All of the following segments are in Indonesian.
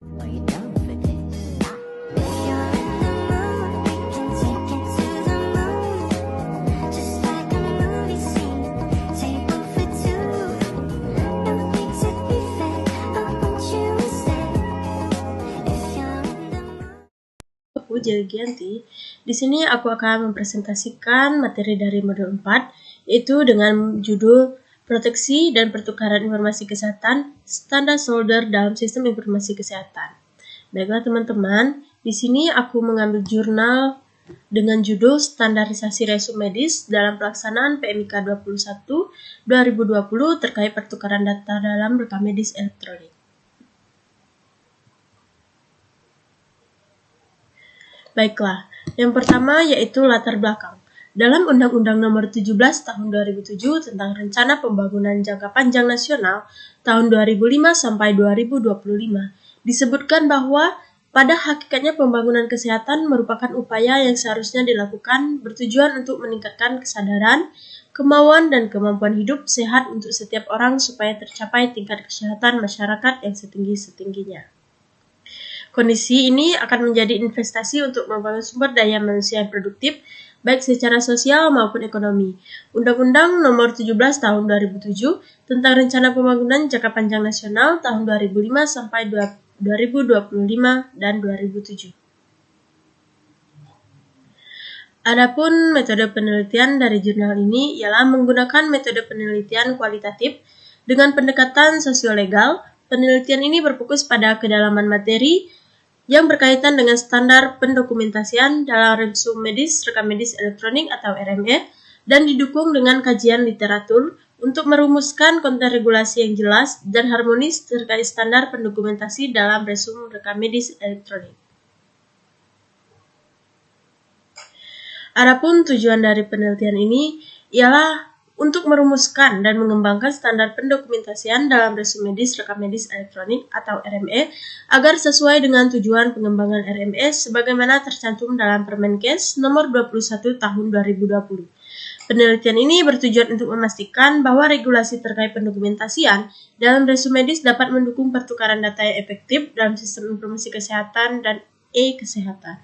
Aku Jelly Gianti. Di sini aku akan mempresentasikan materi dari modul 4, yaitu dengan judul Proteksi dan Pertukaran Informasi Kesehatan, Standar Shoulder dalam Sistem Informasi Kesehatan. Baiklah teman-teman, di sini aku mengambil jurnal dengan judul Standarisasi Resum Medis dalam Pelaksanaan PMIK 21 2020 terkait pertukaran data dalam rekam medis elektronik. Baiklah, yang pertama yaitu latar belakang. Dalam Undang-Undang Nomor 17 Tahun 2007 tentang Rencana Pembangunan Jangka Panjang Nasional tahun 2005 sampai 2025, disebutkan bahwa pada hakikatnya pembangunan kesehatan merupakan upaya yang seharusnya dilakukan bertujuan untuk meningkatkan kesadaran, kemauan, dan kemampuan hidup sehat untuk setiap orang supaya tercapai tingkat kesehatan masyarakat yang setinggi-setingginya. Kondisi ini akan menjadi investasi untuk membangun sumber daya manusia yang produktif, baik secara sosial maupun ekonomi. Undang-Undang Nomor 17 Tahun 2007 tentang Rencana Pembangunan Jangka Panjang Nasional tahun 2005 sampai 2025 dan 2007. Adapun metode penelitian dari jurnal ini ialah menggunakan metode penelitian kualitatif dengan pendekatan sosiolegal. Penelitian ini berfokus pada kedalaman materi yang berkaitan dengan standar pendokumentasian dalam resum medis, rekam medis elektronik atau RME, dan didukung dengan kajian literatur untuk merumuskan konten regulasi yang jelas dan harmonis terkait standar pendokumentasi dalam resum rekam medis elektronik. Adapun tujuan dari penelitian ini ialah untuk merumuskan dan mengembangkan standar pendokumentasian dalam resum medis rekam medis elektronik atau RME agar sesuai dengan tujuan pengembangan RME sebagaimana tercantum dalam Permenkes Nomor 21 Tahun 2020. Penelitian ini bertujuan untuk memastikan bahwa regulasi terkait pendokumentasian dalam resum medis dapat mendukung pertukaran data yang efektif dalam sistem informasi kesehatan dan e-kesehatan.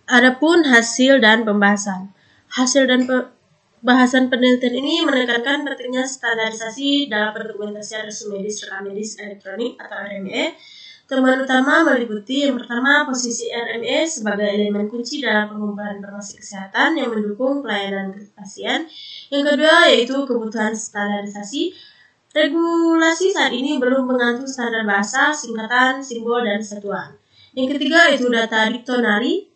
Adapun hasil dan pembahasan. Hasil dan pembahasan penelitian ini menekankan pentingnya standarisasi dalam pendokumentasian resum medis rekam medis elektronik atau RME. Temuan utama meliputi yang pertama posisi RME sebagai elemen kunci dalam pengumpulan informasi kesehatan yang mendukung pelayanan pasien. Yang kedua yaitu kebutuhan standarisasi. Regulasi saat ini belum mengatur standar bahasa, singkatan, simbol, dan satuan. Yang ketiga yaitu data diktonari.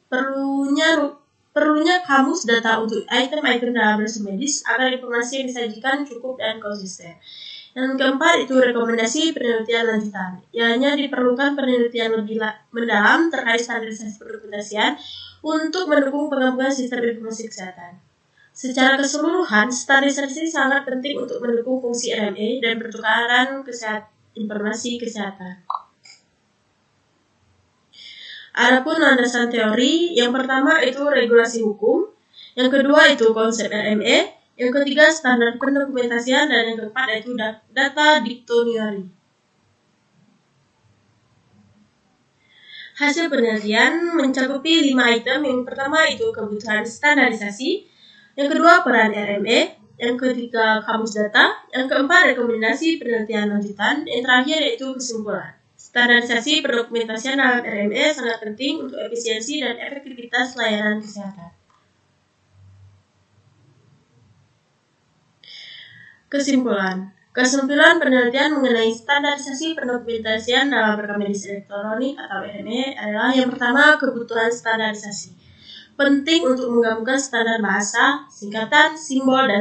Perlunya kamus data untuk item-item dalam resum medis agar informasi yang disajikan cukup dan konsisten. Yang keempat itu rekomendasi penelitian lanjutan. Ianya diperlukan penelitian lebih mendalam terkait standarisasi pendokumentasian untuk mendukung pengembangan sistem informasi kesehatan. Secara keseluruhan, standarisasi sangat penting untuk mendukung fungsi RME dan pertukaran informasi kesehatan. Adapun landasan teori, yang pertama itu regulasi hukum, yang kedua itu konsep RME, yang ketiga standar pendokumentasian, dan yang keempat itu data diktonari. Hasil penelitian mencakupi 5 item. Yang pertama itu kebutuhan standarisasi, yang kedua peran RME, yang ketiga kamus data, yang keempat rekomendasi penelitian lanjutan, yang terakhir yaitu kesimpulan. Standarisasi pendokumentasian dalam RME sangat penting untuk efisiensi dan efektivitas layanan kesehatan. Kesimpulan penelitian mengenai standarisasi pendokumentasian dalam rekam medis elektronik atau RME adalah yang pertama kebutuhan standarisasi. Penting untuk menggabungkan standar bahasa, singkatan, simbol, dan